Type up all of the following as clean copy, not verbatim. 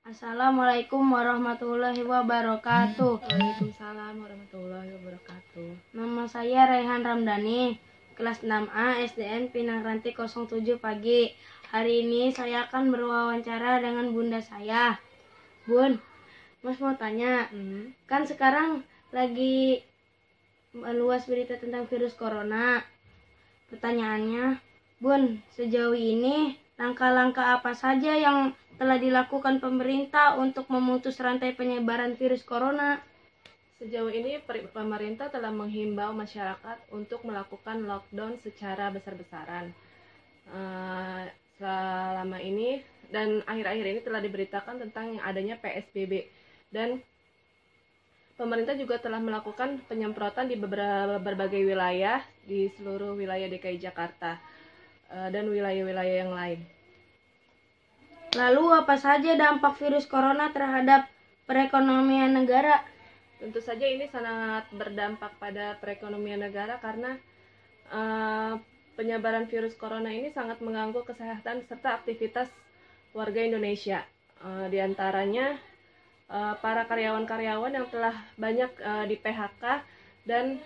Assalamualaikum warahmatullahi wabarakatuh. Waalaikumsalam warahmatullahi wabarakatuh. Nama saya Raihan Ramdhani, kelas 6A SDN Pinang Ranti 07 pagi. Hari ini saya akan berwawancara dengan bunda saya. Bun, Mas mau tanya, kan sekarang lagi meluas berita tentang virus corona. Pertanyaannya, Bun, sejauh ini langkah-langkah apa saja yang telah dilakukan pemerintah untuk memutus rantai penyebaran virus corona? Sejauh ini pemerintah telah menghimbau masyarakat untuk melakukan lockdown secara besar-besaran. Selama ini dan akhir-akhir ini telah diberitakan tentang adanya PSBB, dan pemerintah juga telah melakukan penyemprotan di berbagai wilayah di seluruh wilayah DKI Jakarta dan wilayah-wilayah yang lain. Lalu apa saja dampak virus corona terhadap perekonomian negara? Tentu saja ini sangat berdampak pada perekonomian negara karena penyebaran virus corona ini sangat mengganggu kesehatan serta aktivitas warga Indonesia. Di antaranya para karyawan-karyawan yang telah banyak di PHK, dan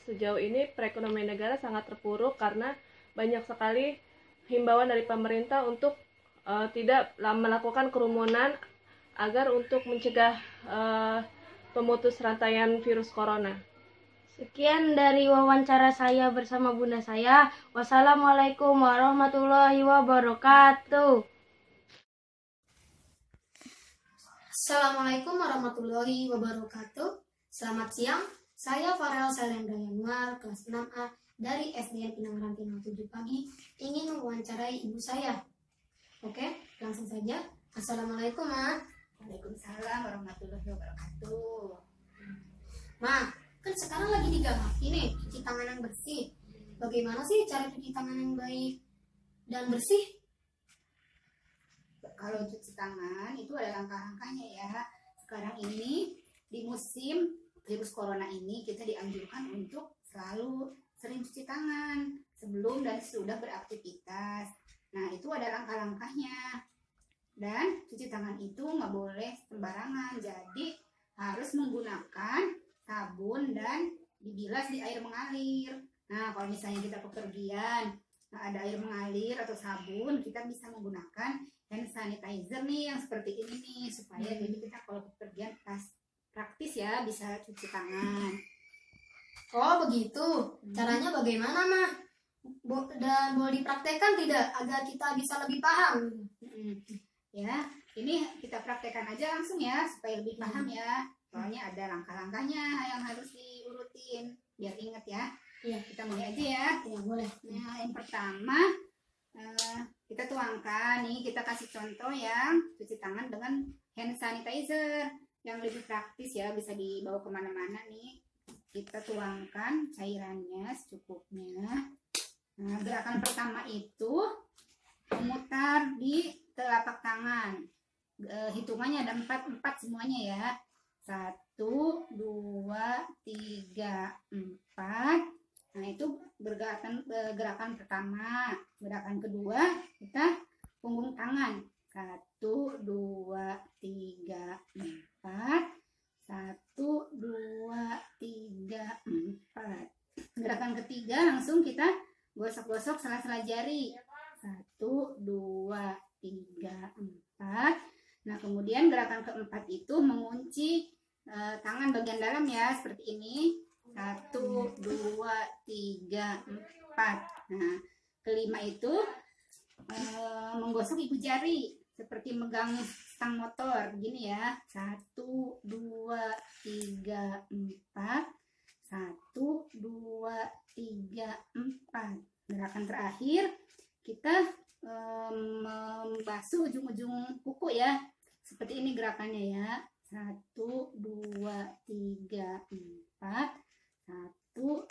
sejauh ini perekonomian negara sangat terpuruk karena banyak sekali himbauan dari pemerintah untuk tidak melakukan kerumunan agar untuk mencegah pemutus rantaian virus corona. Sekian dari wawancara saya bersama bunda saya. Wassalamualaikum warahmatullahi wabarakatuh. Assalamualaikum warahmatullahi wabarakatuh. Selamat siang, saya Farel Selendra Yanuar, kelas 6A dari SDN Pinang Ranti 07 pagi, ingin mewawancarai ibu saya. Oke, langsung saja. Assalamualaikum, Ma. Waalaikumsalam warahmatullahi wabarakatuh. Ma, kan sekarang lagi digalaki nih, cuci tangan yang bersih. Bagaimana sih cara cuci tangan yang baik dan bersih? Kalau cuci tangan itu ada langkah-langkahnya ya. Sekarang ini di musim virus corona ini kita dianjurkan untuk selalu sering cuci tangan sebelum dan sesudah beraktivitas. Nah, itu ada langkah-langkahnya. Dan cuci tangan itu nggak boleh sembarangan. Jadi harus menggunakan sabun dan dibilas di air mengalir. Nah, kalau misalnya kita bepergian, nah ada air mengalir atau sabun, kita bisa menggunakan hand sanitizer nih yang seperti ini nih, supaya jadi kita kalau bepergian praktis ya bisa cuci tangan. Oh begitu, caranya bagaimana, Ma? Dan boleh dipraktekkan tidak agar kita bisa lebih paham? Ya, ini kita praktekkan aja langsung ya supaya lebih paham ya. Soalnya ada langkah-langkahnya yang harus diurutin biar ingat ya. Iya. Kita mulai aja ya. Ya boleh. Nah, yang pertama kita tuangkan nih, kita kasih contoh yang cuci tangan dengan hand sanitizer yang lebih praktis ya, bisa dibawa kemana-mana nih. Kita tuangkan cairannya secukupnya. Nah, gerakan pertama itu memutar di telapak tangan. Hitungannya ada 4 semuanya ya. 1, 2, 3, 4. Nah, itu gerakan pertama. Gerakan kedua kita punggung tangan. 1, 2, 3, 4. 1, 2, 3, 4. Gerakan ketiga langsung kita gosok-gosok sela-sela jari. 1, 2, 3, 4. Nah, kemudian gerakan keempat itu mengunci tangan bagian dalam ya, seperti ini. 1, 2, 3, 4. Nah, kelima itu menggosok ibu jari seperti megang stang motor begini ya. 1, 2, 3, 4. 1, 2, 3, 4. Gerakan terakhir kita membasuh ujung-ujung kuku ya. Seperti ini gerakannya ya. 1, 2, 3, 4. 1, 2,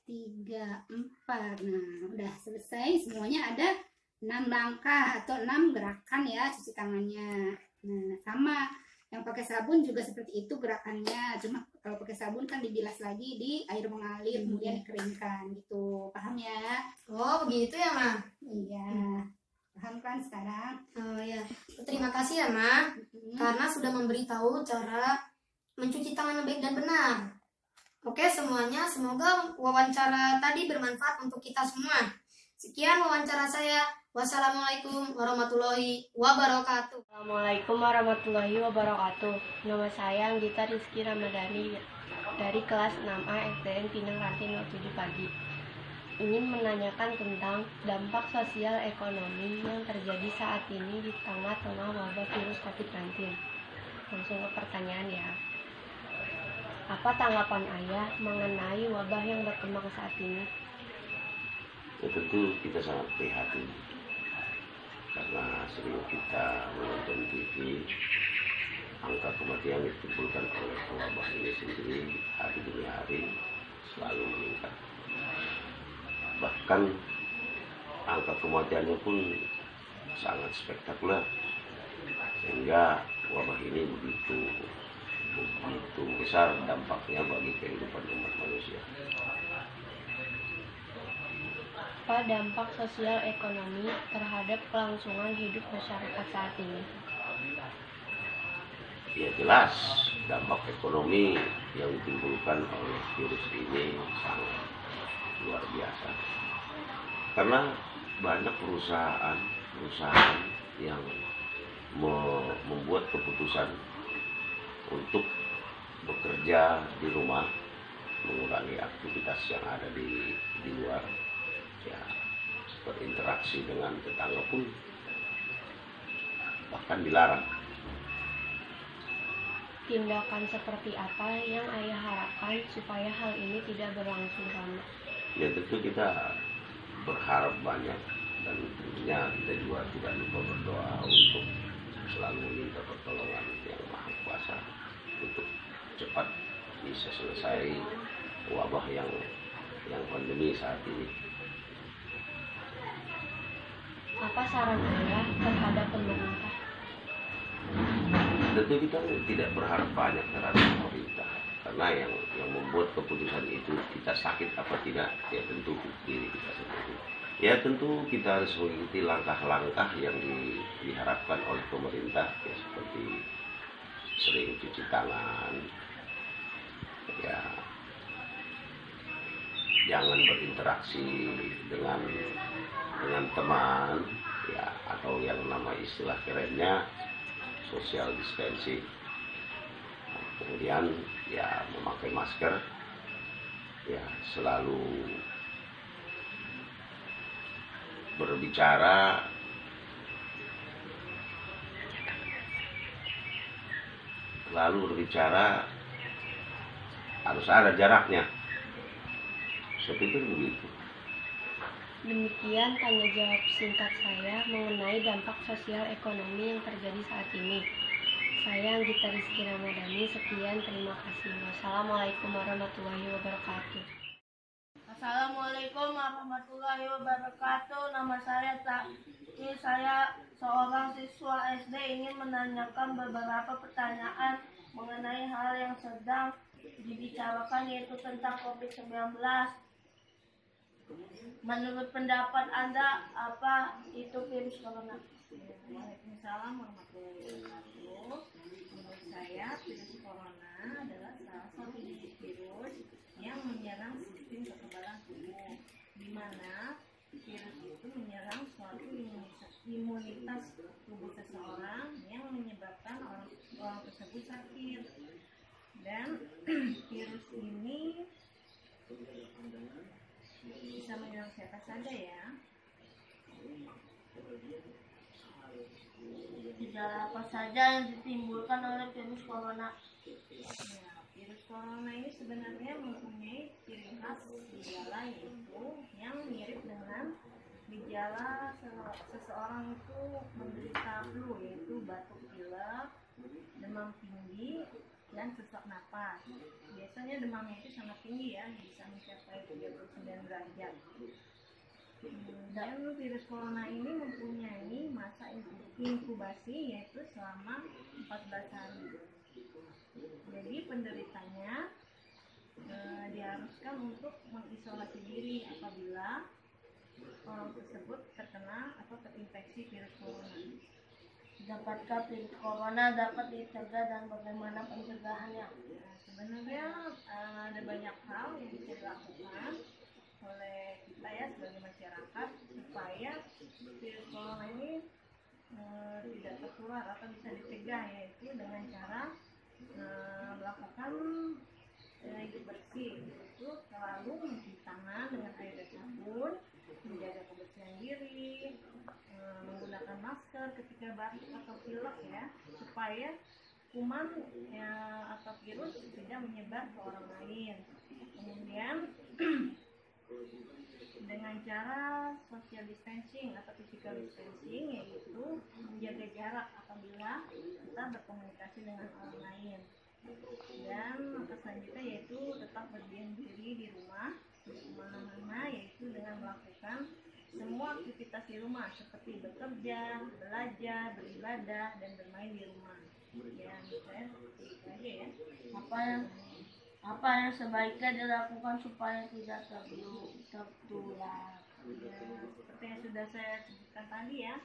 3, 4. Nah, udah selesai. Semuanya ada 6 langkah atau 6 gerakan ya cuci tangannya. Nah, sama yang pakai sabun juga seperti itu gerakannya. Cuma kalau pakai sabun kan dibilas lagi di air mengalir, kemudian dikeringkan gitu. Paham ya? Oh begitu ya, Ma? Iya. Paham kan sekarang? Oh ya. Terima Terima kasih ya, Ma, karena sudah memberitahu cara mencuci tangan yang baik dan benar. Oke semuanya, semoga wawancara tadi bermanfaat untuk kita semua. Sekian wawancara saya. Wassalamualaikum warahmatullahi wabarakatuh. Assalamualaikum warahmatullahi wabarakatuh. Nama saya Anggita Rizky Ramadhani dari kelas 6A SDN Pinang Ranti 07 pagi. Ingin menanyakan tentang dampak sosial ekonomi yang terjadi saat ini di tengah-tengah wabah virus COVID-19. Langsung ke pertanyaan ya. Apa tanggapan Ayah mengenai wabah yang berkembang saat ini? Ya, tentu kita sangat prihatin karena sering kita menonton TV, angka kematian ditimbulkan oleh wabah ini sendiri hari demi hari selalu meningkat. Bahkan angka kematiannya pun sangat spektakuler, sehingga wabah ini begitu besar dampaknya bagi kehidupan umat manusia. Apa dampak sosial ekonomi terhadap kelangsungan hidup masyarakat saat ini? Ya jelas dampak ekonomi yang ditimbulkan oleh virus ini sangat luar biasa. Karena banyak perusahaan yang membuat keputusan untuk bekerja di rumah, mengurangi aktivitas yang ada di luar, ya berinteraksi dengan tetangga pun bahkan dilarang. Tindakan seperti apa yang Ayah harapkan supaya hal ini tidak berlangsung lama? Ya tentu kita berharap banyak, dan tentunya kita juga tidak lupa berdoa untuk selalu meminta pertolongan yang Maha Kuasa untuk cepat bisa selesai wabah yang pandemi saat ini. Apa saran Ayah terhadap pemerintah? Tentu kita tidak berharap banyak terhadap pemerintah, karena yang membuat keputusan itu kita sakit apa tidak, ya tentu diri kita sendiri. Ya tentu kita harus mengikuti langkah-langkah yang diharapkan oleh pemerintah, ya seperti sering cuci tangan, ya jangan berinteraksi dengan teman, ya atau yang nama istilah kerennya social distancing. Kemudian ya memakai masker, ya selalu berbicara harus ada jaraknya. Seperti itu begitu. Demikian tanya jawab singkat saya mengenai dampak sosial ekonomi yang terjadi saat ini. Saya Anggita Rizky Ramadhani, sekian, terima kasih. Wassalamualaikum warahmatullahi wabarakatuh. Assalamualaikum warahmatullahi wabarakatuh. Nama saya Taki. Saya seorang siswa SD ingin menanyakan beberapa pertanyaan mengenai hal yang sedang dibicarakan, yaitu tentang COVID-19. Menurut pendapat Anda, apa itu virus corona? Waalaikumsalam warahmatullahi wabarakatuh. Menurut saya, virus corona adalah salah satu jenis virus yang menyerang sistem kekebalan tubuh, di mana virus itu menyerang suatu imunitas tubuh seseorang yang menyebabkan orang tersebut sakit. Dan virus ini bisa menyerang siapa saja ya. Gejala apa saja yang ditimbulkan oleh virus corona? Ya, virus corona ini sebenarnya mempunyai ciri khas gejala, yaitu yang mirip dengan gejala seseorang itu menderita flu, yaitu batuk pilek, demam tinggi, dan sesak napas. Biasanya demamnya itu sangat tinggi ya, bisa mencapai 39 derajat. Dan virus corona ini mempunyai masa inkubasi, yaitu selama 14 hari. Jadi penderitanya diharuskan untuk mengisolasi diri apabila orang tersebut terkena atau terinfeksi virus corona. Dapatkah virus corona dapat dicegah dan bagaimana pencegahannya? Sebenarnya ada banyak hal yang bisa dilakukan oleh kita ya sebagai masyarakat supaya virus corona ini tidak tertular atau bisa dicegah, yaitu dengan cara melakukan hidup bersih, yaitu selalu mencuci tangan dengan air dan sabun, menjaga kebersihan diri, menggunakan masker ketika batuk atau pilek ya, supaya kuman atau virus tidak menyebar ke orang lain. Kemudian dengan cara social distancing atau physical distancing, yaitu menjaga jarak apabila kita berkomunikasi dengan orang lain. Dan selanjutnya yaitu tetap berdiam diri di rumah kemana-mana, yaitu dengan melakukan semua aktivitas di rumah seperti bekerja, belajar, beribadah, dan bermain di rumah. Ya, saya seperti itu aja ya. Apa yang sebaiknya dilakukan supaya tidak tertular? Ya, seperti yang sudah saya sebutkan tadi ya,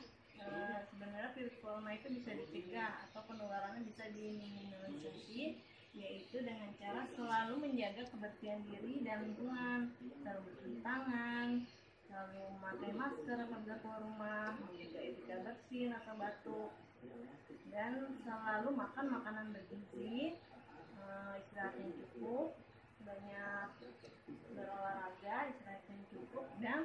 sebenarnya virus corona itu bisa dicegah atau penularannya bisa diminimalisasi, yaitu dengan cara selalu menjaga kebersihan diri dan lingkungan, selalu bercuci tangan, selalu memakai masker apabila keluar rumah, menjaga etika bersin atau batuk, dan selalu makan makanan bergizi, istirahat yang cukup, banyak berolahraga, istirahat yang cukup, dan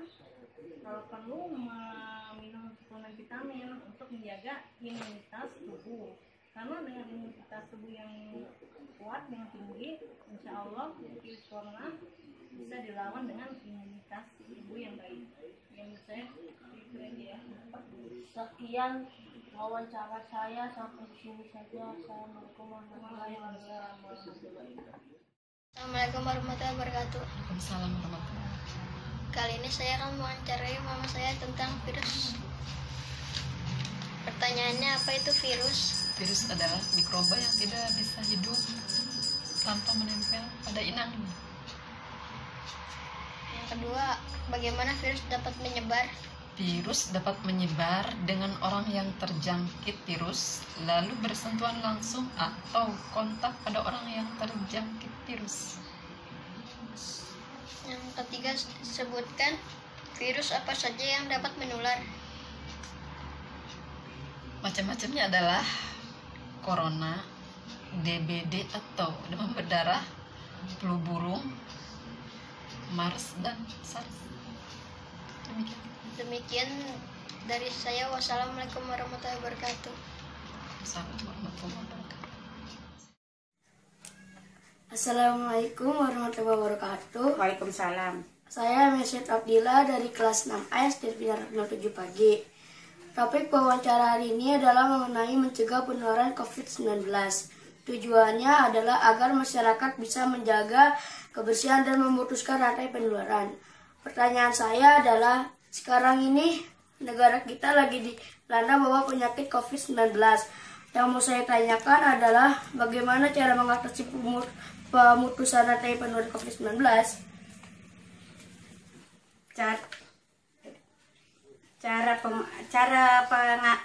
kalau perlu meminum suplemen vitamin untuk menjaga imunitas tubuh. Karena dengan imunitas tubuh yang kuat, yang tinggi, insya Allah virus corona bisa dilawan dengan imunitas tubuh yang baik. Yang saya pikir aja ya. Sekian wawancara saya, sampai sini saja. Assalamualaikum warahmatullahi wabarakatuh. Assalamualaikum warahmatullahi wabarakatuh. Waalaikumsalam warahmatullahi wabarakatuh. Kali ini saya akan mewawancarai mama saya tentang virus. Pertanyaannya, apa itu virus? Virus adalah mikroba yang tidak bisa hidup tanpa menempel pada inangnya. Yang kedua, bagaimana virus dapat menyebar? Virus dapat menyebar dengan orang yang terjangkit virus lalu bersentuhan langsung atau kontak pada orang yang terjangkit virus. Yang ketiga, sebutkan virus apa saja yang dapat menular. Macam-macamnya adalah corona, DBD atau demam berdarah, flu burung, MERS, dan SARS. Demikian dari saya. Wassalamualaikum warahmatullahi wabarakatuh. Assalamualaikum warahmatullahi wabarakatuh. Assalamualaikum warahmatullahi wabarakatuh. Waalaikumsalam. Saya Mesyed Abdillah dari kelas 6A SD Bina 07 pagi. Topik wawancara hari ini adalah mengenai mencegah penularan COVID-19. Tujuannya adalah agar masyarakat bisa menjaga kebersihan dan memutuskan rantai penularan. Pertanyaan saya adalah, sekarang ini negara kita lagi dilanda wabah penyakit COVID-19. Yang mau saya tanyakan adalah bagaimana cara mengatasi pemutusan rantai penularan COVID-19?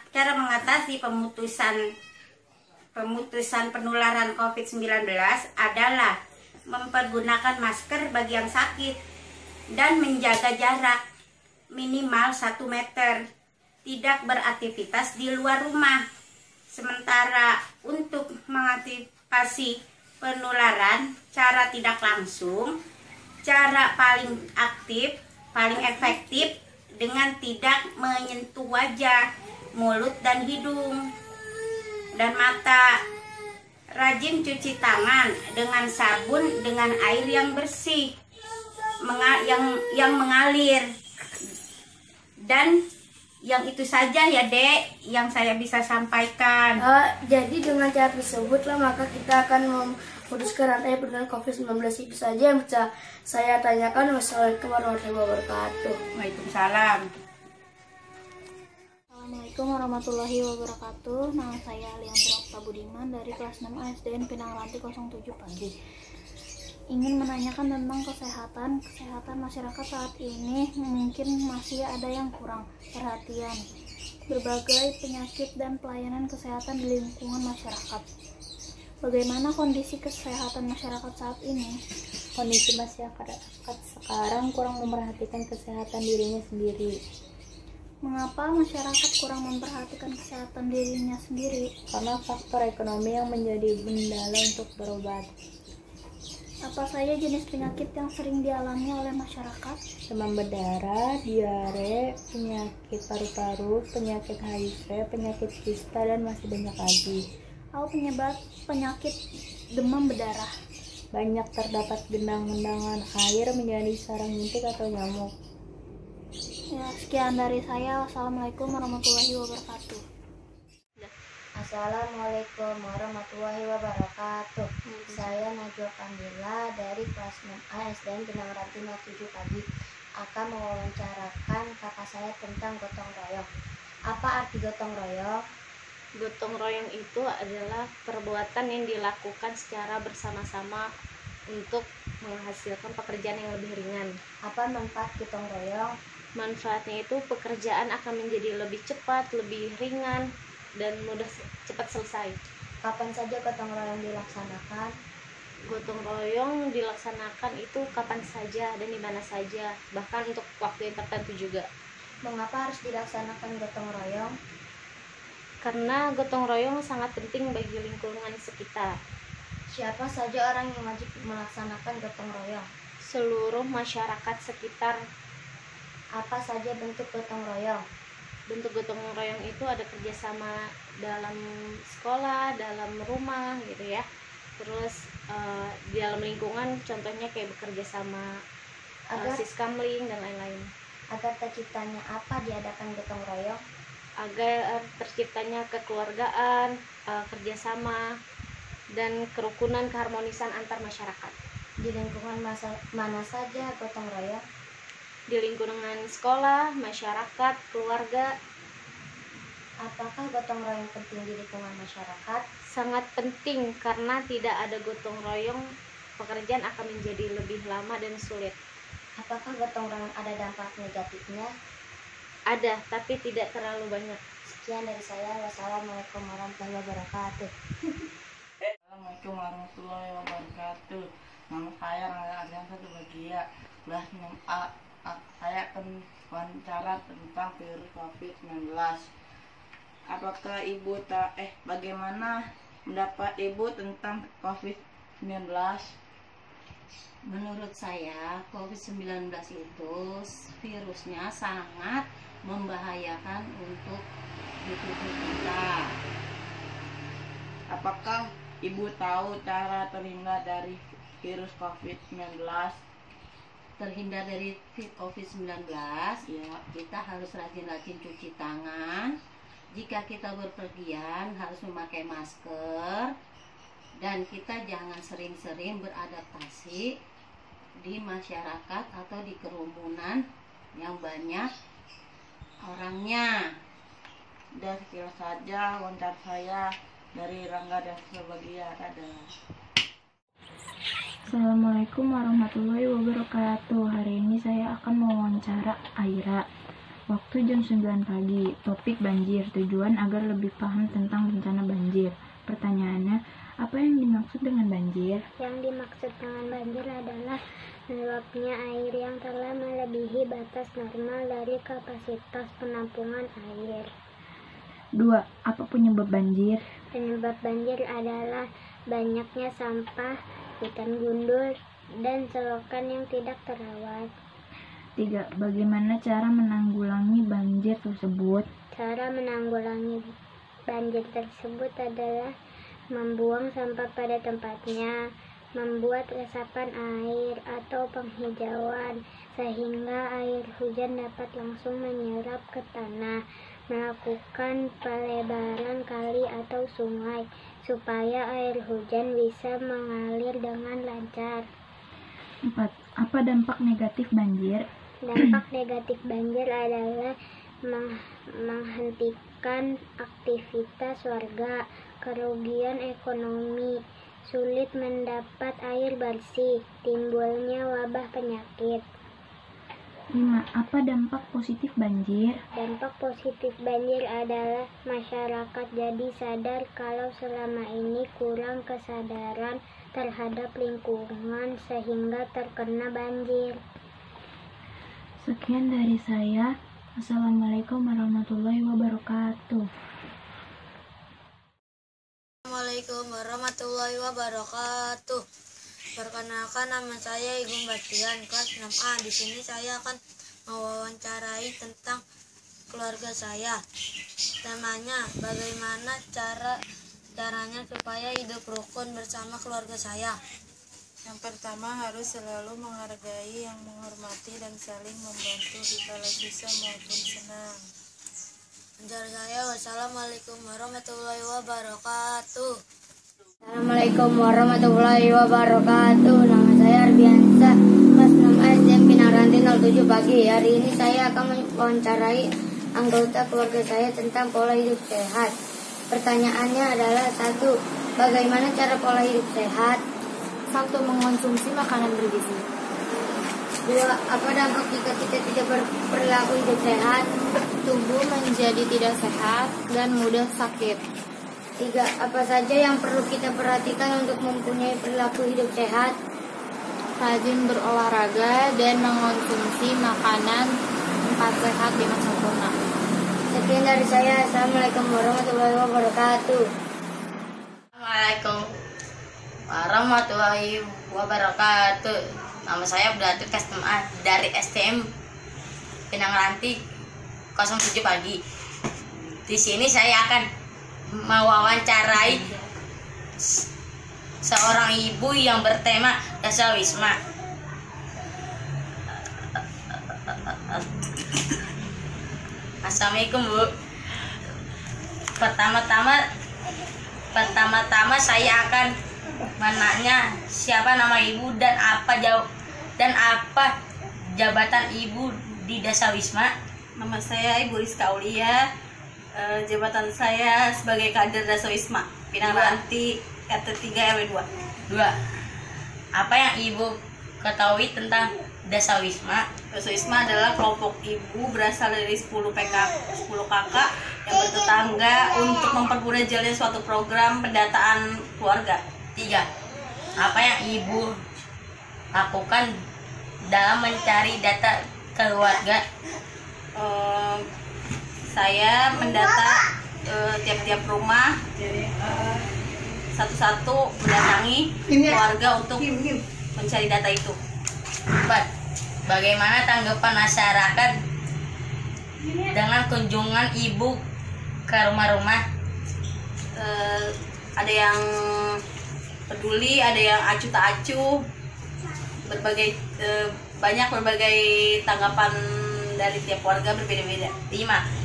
Cara mengatasi pemutusan penularan COVID-19 adalah mempergunakan masker bagi yang sakit dan menjaga jarak minimal 1 meter, tidak beraktivitas di luar rumah. Sementara untuk mengantisipasi penularan cara tidak langsung, cara paling aktif, paling efektif dengan tidak menyentuh wajah, mulut dan hidung dan mata. Rajin cuci tangan dengan sabun dengan air yang bersih yang mengalir. Dan yang itu saja ya Dek yang saya bisa sampaikan. Jadi dengan cara tersebutlah maka kita akan memutuskan rantai penularan COVID-19. Itu saja yang bisa saya tanyakan. Wassalamualaikum warahmatullahi wabarakatuh. Waalaikumsalam. Assalamualaikum warahmatullahi wabarakatuh. Nama saya Aliandra Okta Budiman dari kelas 6 SDN Pinang Ranti 07 pagi. Ingin menanyakan tentang kesehatan masyarakat saat ini. Mungkin masih ada yang kurang perhatian berbagai penyakit dan pelayanan kesehatan di lingkungan masyarakat. Bagaimana kondisi kesehatan masyarakat saat ini? Kondisi masyarakat sekarang kurang memperhatikan kesehatan dirinya sendiri. Mengapa masyarakat kurang memperhatikan kesehatan dirinya sendiri? Karena faktor ekonomi yang menjadi kendala untuk berobat. Apa saja jenis penyakit yang sering dialami oleh masyarakat? Demam berdarah, diare, penyakit paru-paru, penyakit HIV, penyakit kista, dan masih banyak lagi. Apa penyebab penyakit demam berdarah? Banyak terdapat genangan air menjadi sarang nyuntik atau nyamuk. Ya, sekian dari saya. Wassalamualaikum warahmatullahi wabarakatuh. Assalamualaikum warahmatullahi wabarakatuh. Saya Najwa Kandila dari kelas 6A SDN Pinang Ranti 07 pagi akan mewawancarakan kakak saya tentang gotong royong. Apa arti gotong royong? Gotong royong itu adalah perbuatan yang dilakukan secara bersama-sama untuk menghasilkan pekerjaan yang lebih ringan. Apa manfaat gotong royong? Manfaatnya itu pekerjaan akan menjadi lebih cepat, lebih ringan, dan mudah cepat selesai. Kapan saja gotong royong dilaksanakan? Gotong royong dilaksanakan itu kapan saja dan di mana saja, bahkan untuk waktu yang tertentu juga. Mengapa harus dilaksanakan gotong royong? Karena gotong royong sangat penting bagi lingkungan sekitar. Siapa saja orang yang wajib melaksanakan gotong royong? Seluruh masyarakat sekitar. Apa saja bentuk gotong royong? Bentuk gotong royong itu ada kerjasama dalam sekolah, dalam rumah gitu ya. Terus di dalam lingkungan contohnya kayak bekerja sama siskamling dan lain-lain. Agar terciptanya apa diadakan gotong royong? Agar terciptanya kekeluargaan, kerjasama, dan kerukunan keharmonisan antar masyarakat. Di lingkungan mana saja gotong royong? Di lingkungan sekolah, masyarakat, keluarga. Apakah gotong royong penting di lingkungan masyarakat? Sangat penting, karena tidak ada gotong royong, pekerjaan akan menjadi lebih lama dan sulit. Apakah gotong royong ada dampak negatifnya? Ada, tapi tidak terlalu banyak. Sekian dari saya. Wassalamualaikum warahmatullahi wabarakatuh. Assalamualaikum warahmatullahi wabarakatuh. Nama saya Rangga Ardiansa Bagia, kelas 6A. Saya akan wawancara tentang virus COVID-19. Apakah ibu bagaimana pendapat ibu tentang COVID-19? Menurut saya, COVID-19 itu virusnya sangat membahayakan untuk hidup kita. Apakah ibu tahu cara terhindar dari virus COVID-19? Terhindar dari COVID-19, ya kita harus rajin-rajin cuci tangan. Jika kita berpergian harus memakai masker, dan kita jangan sering-sering beradaptasi di masyarakat atau di kerumunan yang banyak orangnya. Dan sekian saja wawancara saya dari Rangga dan Bagia. Assalamualaikum warahmatullahi wabarakatuh. Hari ini saya akan mewawancara Aira. Waktu jam 9 pagi. Topik banjir. Tujuan agar lebih paham tentang bencana banjir. Pertanyaannya, apa yang dimaksud dengan banjir? Yang dimaksud dengan banjir adalah meluapnya air yang telah melebihi batas normal dari kapasitas penampungan air. 2. Apa penyebab banjir? Penyebab banjir adalah banyaknya sampah, hutan gundul, dan selokan yang tidak terawat. 3. Bagaimana cara menanggulangi banjir tersebut? Cara menanggulangi banjir tersebut adalah membuang sampah pada tempatnya, membuat resapan air atau penghijauan sehingga air hujan dapat langsung menyerap ke tanah, melakukan pelebaran kali atau sungai supaya air hujan bisa mengalir dengan lancar. 4. Apa dampak negatif banjir? Dampak negatif banjir adalah menghentikan aktivitas warga, kerugian ekonomi, sulit mendapat air bersih, timbulnya wabah penyakit. 5. Apa dampak positif banjir? Dampak positif banjir adalah masyarakat jadi sadar kalau selama ini kurang kesadaran terhadap lingkungan sehingga terkena banjir. Sekian dari saya. Assalamualaikum warahmatullahi wabarakatuh. Assalamualaikum warahmatullahi wabarakatuh. Perkenalkan, nama saya Ibu Batian, kelas 6A. Di sini saya akan mewawancarai tentang keluarga saya. Temanya, bagaimana caranya supaya hidup rukun bersama keluarga saya. Yang pertama, harus selalu menghargai yang menghormati dan saling membantu di kala susah maupun senang. Ajar saya, wassalamualaikum warahmatullahi wabarakatuh. Assalamualaikum warahmatullahi wabarakatuh. Nama saya Arbiansa, kelas 6A SDN Pinang Ranti 07 pagi. Hari ini saya akan mewawancarai anggota keluarga saya tentang pola hidup sehat. Pertanyaannya adalah 1. Bagaimana cara pola hidup sehat? 1. Mengonsumsi makanan bergizi. 2. Apa dampak jika kita tidak berperilaku hidup sehat? Tubuh menjadi tidak sehat dan mudah sakit. 3. Apa saja yang perlu kita perhatikan untuk mempunyai perilaku hidup sehat? Rajin berolahraga dan mengonsumsi makanan 4 sehat 5 sempurna. Sekian dari saya. Assalamualaikum warahmatullahi wabarakatuh. Assalamualaikum warahmatullahi wabarakatuh. Nama saya Abdul kelas 6A dari STM Pinang Ranti 07 pagi. Di sini saya akan mewawancarai seorang ibu yang bertema dasawisma. Assalamualaikum, Bu. Pertama-tama saya akan menanya siapa nama ibu dan apa jabatan ibu di dasawisma. Nama saya Ibu Rizka Aulia. Jabatan saya sebagai kader dasawisma Pinang Ranti RT 3 RW 2. Apa yang ibu ketahui tentang dasawisma? Dasawisma adalah kelompok ibu berasal dari 10 kakak yang bertetangga untuk mempermudah jalannya suatu program pendataan keluarga. 3. Apa yang ibu lakukan dalam mencari data keluarga? Saya mendata tiap-tiap rumah, satu-satu mendatangi keluarga untuk mencari data itu. 4. Bagaimana tanggapan masyarakat dengan kunjungan ibu ke rumah-rumah? Ada yang peduli, ada yang acuh tak acuh, banyak berbagai tanggapan dari tiap keluarga berbeda-beda. 5.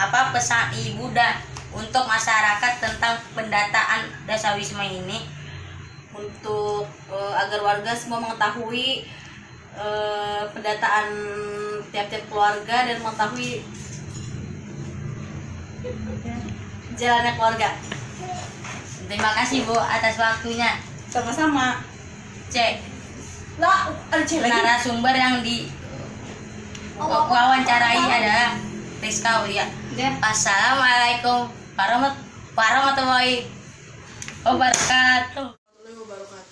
Apa pesan ibu untuk masyarakat tentang pendataan dasawisma ini? Untuk agar warga semua mengetahui pendataan tiap-tiap keluarga dan mengetahui jalannya keluarga. Terima kasih, Bu, atas waktunya. Sama-sama. Cek. Narasumber yang wawancarai adalah Rizka Aulia. Assalamualaikum warahmatullahi wabarakatuh.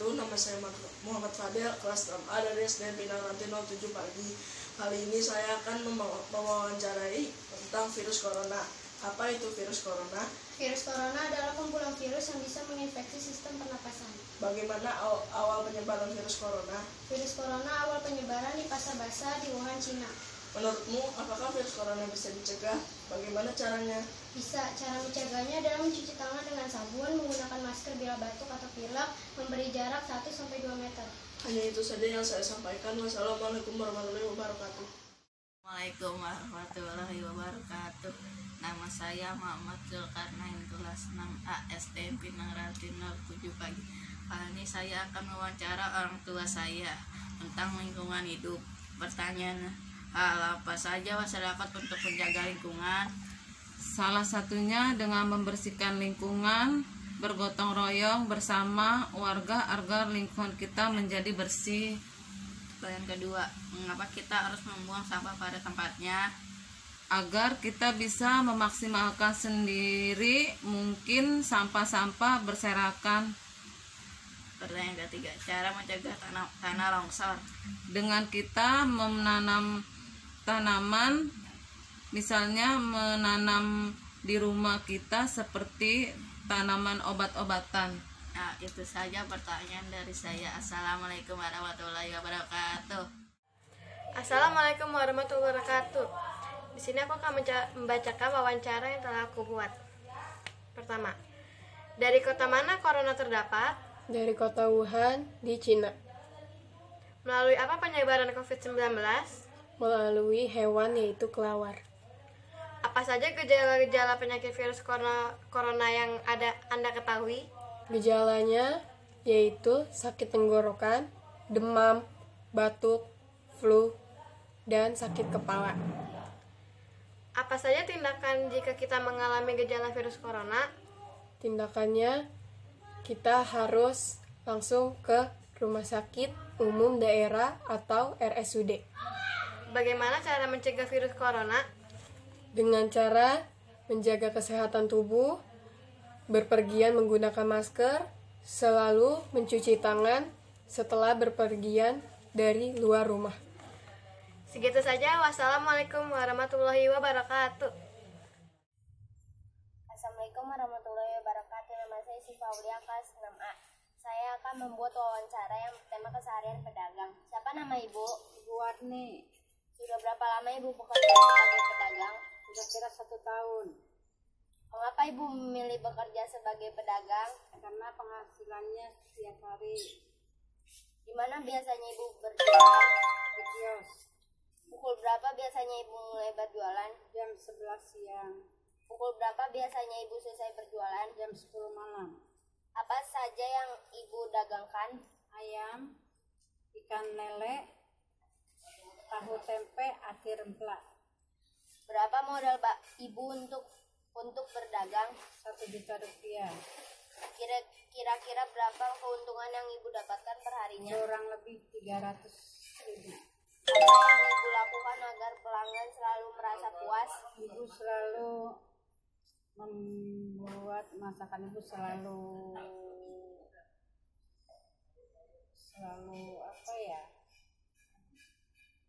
Nama saya Muhammad Fadel, kelas 6A dari SDN Pinang Ranti 07 pagi. Kali ini saya akan mewawancarai tentang virus corona. Apa itu virus corona? Virus corona adalah kumpulan virus yang bisa menginfeksi sistem pernapasan. Bagaimana awal penyebaran virus corona? Virus corona awal penyebaran di pasar basah di Wuhan, Cina. Menurutmu, apakah virus corona bisa dicegah? Bagaimana caranya? Bisa. Cara mencegahnya adalah mencuci tangan dengan sabun, menggunakan masker bila batuk atau pilek, memberi jarak 1-2 meter. Hanya itu saja yang saya sampaikan. Wassalamualaikum warahmatullahi wabarakatuh. Assalamualaikum warahmatullahi wabarakatuh. Nama saya Muhammad Zulkarnain, kelas 6A SDN Pinang Ranti 07 pagi. Kali ini saya akan mewawancara orang tua saya tentang lingkungan hidup. Pertanyaan, hal apa saja masyarakat untuk menjaga lingkungan? Salah satunya dengan membersihkan lingkungan, bergotong royong bersama warga agar lingkungan kita menjadi bersih. Pertanyaan kedua, mengapa kita harus membuang sampah pada tempatnya? Agar kita bisa memaksimalkan sendiri mungkin sampah-sampah berserakan. Pertanyaan ketiga, cara mencegah tanah longsor. Dengan kita menanam tanaman, misalnya menanam di rumah kita seperti tanaman obat-obatan. Nah, itu saja pertanyaan dari saya. Assalamualaikum warahmatullahi wabarakatuh. Assalamualaikum warahmatullahi wabarakatuh. Di sini aku akan membacakan wawancara yang telah aku buat. Pertama, dari kota mana corona terdapat? Dari kota Wuhan di Cina. Melalui apa penyebaran COVID-19? Melalui hewan yaitu kelawar. Apa saja gejala-gejala penyakit virus corona yang Anda ketahui? Gejalanya yaitu sakit tenggorokan, demam, batuk, flu, dan sakit kepala. Apa saja tindakan jika kita mengalami gejala virus corona? Tindakannya, kita harus langsung ke rumah sakit umum daerah atau RSUD. Bagaimana cara mencegah virus corona? Dengan cara menjaga kesehatan tubuh, berpergian menggunakan masker, selalu mencuci tangan setelah berpergian dari luar rumah. Segitu saja. Wassalamualaikum warahmatullahi wabarakatuh. Assalamualaikum warahmatullahi wabarakatuh. Nama saya Syifa Aulia, kelas 6A. Saya akan membuat wawancara yang bertema keseharian pedagang. Siapa nama Ibu? Ibu Warni. Sudah berapa lama Ibu bekerja sebagai pedagang? Sudah kira 1 tahun. Mengapa Ibu memilih bekerja sebagai pedagang? Karena penghasilannya setiap hari. Di mana biasanya Ibu berjualan? Di kios. Pukul berapa biasanya Ibu mulai berjualan? Jam 11 siang. Pukul berapa biasanya Ibu selesai berjualan? Jam 10 malam. Apa saja yang Ibu dagangkan? Ayam, ikan lele, tahu tempe, ati remplak. Berapa modal Ibu untuk berdagang? 1 juta rupiah. Kira-kira berapa keuntungan yang Ibu dapatkan per harinya? Kurang lebih 300.000. Apa yang Ibu lakukan agar pelanggan selalu merasa puas? Ibu selalu membuat masakan Ibu selalu apa ya?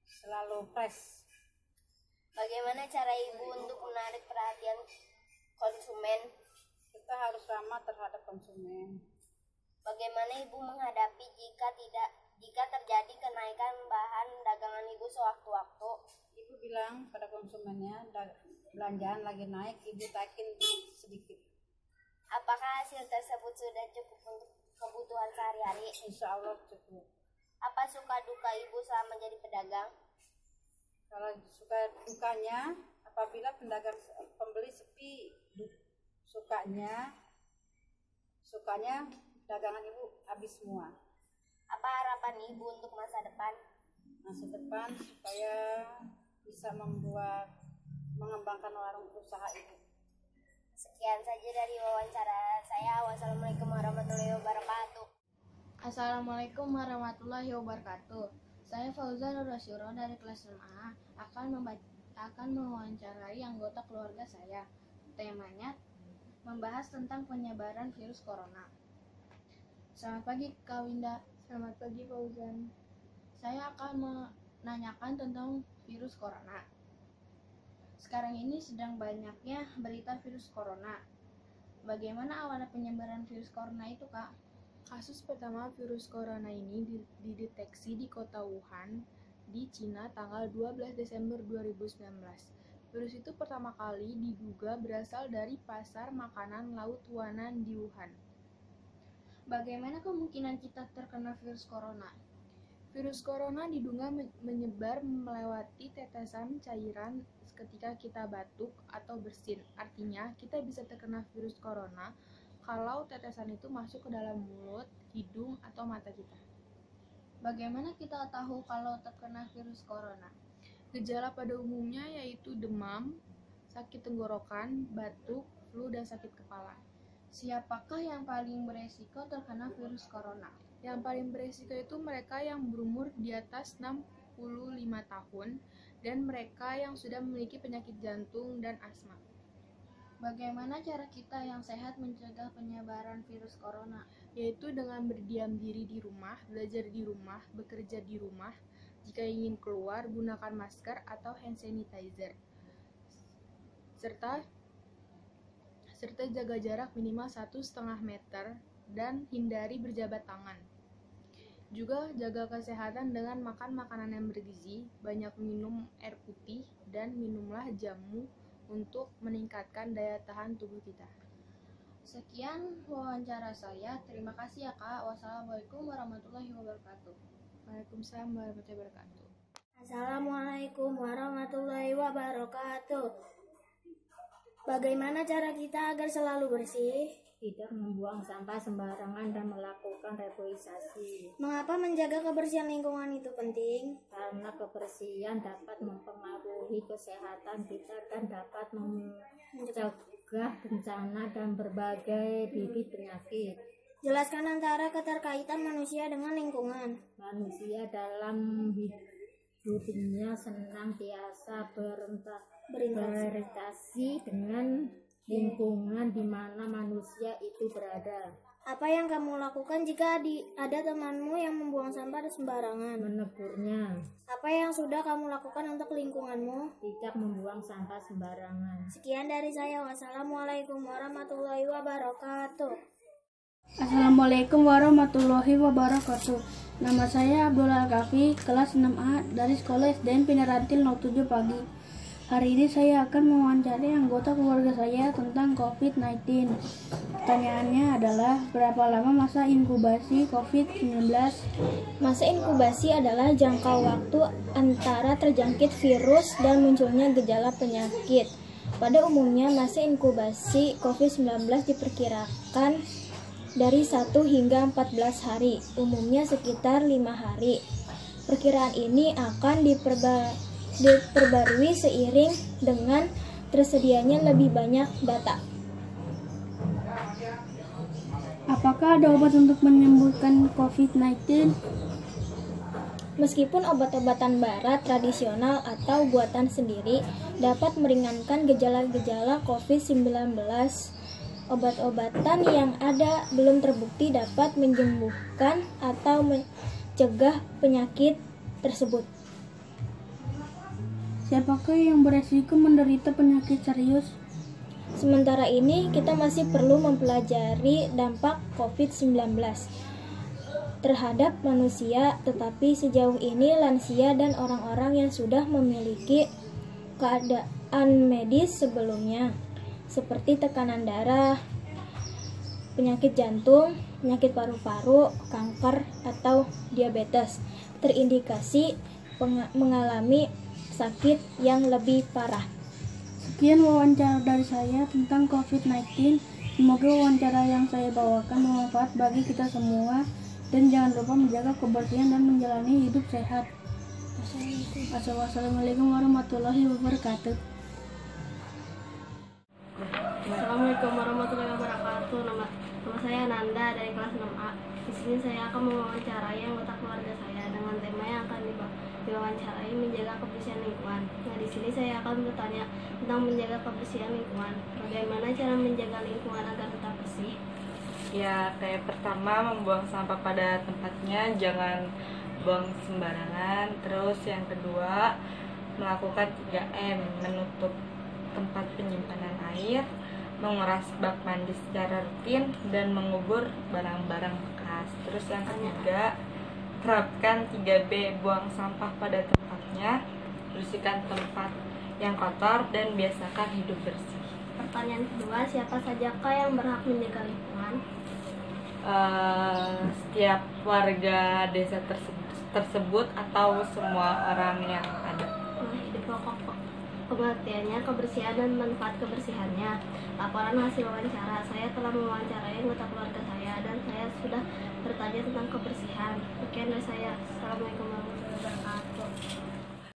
Selalu fresh. Bagaimana cara Ibu untuk menarik perhatian konsumen? Kita harus ramah terhadap konsumen. Bagaimana Ibu menghadapi jika terjadi kenaikan bahan dagangan Ibu sewaktu-waktu? Ibu bilang pada konsumennya, belanjaan lagi naik, Ibu taikin sedikit. Apakah hasil tersebut sudah cukup untuk kebutuhan sehari-hari? Insya Allah cukup. Apa suka duka Ibu selama menjadi pedagang? Kalau suka dukanya, apabila pembeli sepi, sukanya dagangan Ibu habis semua. Apa harapan Ibu untuk masa depan? Masa depan supaya bisa mengembangkan warung usaha Ibu. Sekian saja dari wawancara saya. Wassalamualaikum warahmatullahi wabarakatuh. Assalamualaikum warahmatullahi wabarakatuh. Saya Fauzan Nurasyuro dari kelas 6A akan mewawancarai anggota keluarga saya. Temanya membahas tentang penyebaran virus corona. Selamat pagi Kak Winda. Selamat pagi Fauzan. Saya akan menanyakan tentang virus corona. Sekarang ini sedang banyaknya berita virus corona. Bagaimana awal penyebaran virus corona itu, Kak? Kasus pertama virus corona ini dideteksi di kota Wuhan, di Cina tanggal 12 Desember 2019. Virus itu pertama kali diduga berasal dari pasar makanan laut Wanan di Wuhan. Bagaimana kemungkinan kita terkena virus corona? Virus corona diduga menyebar melewati tetesan cairan ketika kita batuk atau bersin. Artinya, kita bisa terkena virus corona kalau tetesan itu masuk ke dalam mulut, hidung, atau mata kita. Bagaimana kita tahu kalau terkena virus corona? Gejala pada umumnya yaitu demam, sakit tenggorokan, batuk, flu, dan sakit kepala. Siapakah yang paling beresiko terkena virus corona? Yang paling beresiko itu mereka yang berumur di atas 65 tahun dan mereka yang sudah memiliki penyakit jantung dan asma. Bagaimana cara kita yang sehat mencegah penyebaran virus corona? Yaitu dengan berdiam diri di rumah, belajar di rumah, bekerja di rumah. Jika ingin keluar, gunakan masker atau hand sanitizer. Serta jaga jarak minimal 1,5 meter dan hindari berjabat tangan. Juga jaga kesehatan dengan makan makanan yang bergizi, banyak minum air putih, dan minumlah jamu untuk meningkatkan daya tahan tubuh kita. Sekian wawancara saya. Terima kasih ya Kak. Wassalamualaikum warahmatullahi wabarakatuh. Waalaikumsalam warahmatullahi wabarakatuh. Assalamualaikum warahmatullahi wabarakatuh. Bagaimana cara kita agar selalu bersih? Tidak membuang sampah sembarangan dan melakukan reboisasi. Mengapa menjaga kebersihan lingkungan itu penting? Karena kebersihan dapat mempengaruhi kesehatan kita dan dapat mencegah bencana dan berbagai bibit penyakit. Jelaskan antara keterkaitan manusia dengan lingkungan. Manusia dalam hidupnya senantiasa berinteraksi dengan lingkungan di mana manusia itu berada. Apa yang kamu lakukan jika ada temanmu yang membuang sampah sembarangan? Menegurnya. Apa yang sudah kamu lakukan untuk lingkunganmu? Tidak membuang sampah sembarangan. Sekian dari saya. Wassalamualaikum warahmatullahi wabarakatuh. Assalamualaikum warahmatullahi wabarakatuh. Nama saya Abdul Al-Kafi, kelas 6A dari Sekolah SDN Pinarantil 07 Pagi. Hari ini saya akan mewawancarai anggota keluarga saya tentang COVID-19. Pertanyaannya adalah, berapa lama masa inkubasi COVID-19? Masa inkubasi adalah jangka waktu antara terjangkit virus dan munculnya gejala penyakit. Pada umumnya, masa inkubasi COVID-19 diperkirakan dari 1 hingga 14 hari, umumnya sekitar 5 hari. Perkiraan ini akan diperbarui seiring dengan tersedianya lebih banyak data. Apakah ada obat untuk menyembuhkan COVID-19? Meskipun obat-obatan barat tradisional atau buatan sendiri dapat meringankan gejala-gejala COVID-19, obat-obatan yang ada belum terbukti dapat menyembuhkan atau mencegah penyakit tersebut. Siapakah yang beresiko menderita penyakit serius? Sementara ini, kita masih perlu mempelajari dampak COVID-19 terhadap manusia, tetapi sejauh ini lansia dan orang-orang yang sudah memiliki keadaan medis sebelumnya, seperti tekanan darah, penyakit jantung, penyakit paru-paru, kanker, atau diabetes, terindikasi mengalami sakit yang lebih parah. Sekian wawancara dari saya tentang COVID-19. Semoga wawancara yang saya bawakan bermanfaat bagi kita semua, dan jangan lupa menjaga kebersihan dan menjalani hidup sehat. Wassalamualaikum warahmatullahi wabarakatuh. Assalamualaikum warahmatullahi wabarakatuh. Nama saya Nanda dari kelas 6A. Di sini saya akan mewawancarai anggota keluarga saya dengan tema yang akan diwawancarai menjaga kebersihan lingkungan. Nah, di sini saya akan bertanya tentang menjaga kebersihan lingkungan. Bagaimana cara menjaga lingkungan agar tetap bersih? Ya, kayak pertama membuang sampah pada tempatnya, jangan buang sembarangan. Terus yang kedua, melakukan 3M, menutup tempat penyimpanan air, menguras bak mandi secara rutin, dan mengubur barang-barang bekas. Terus yang ketiga, terapkan 3B, buang sampah pada tempatnya, bersihkan tempat yang kotor, dan biasakan hidup bersih. Pertanyaan kedua, siapa sajakah yang berhak menjaga lingkungan? Setiap warga desa tersebut atau semua orang yang ada. Nah, itu pokok pengertiannya, kebersihan dan manfaat kebersihannya. Laporan hasil wawancara, saya telah mewawancarai anggota keluarga saya dan saya sudah bertanya tentang kebersihan. Sekian dari saya. Assalamualaikum warahmatullahi wabarakatuh.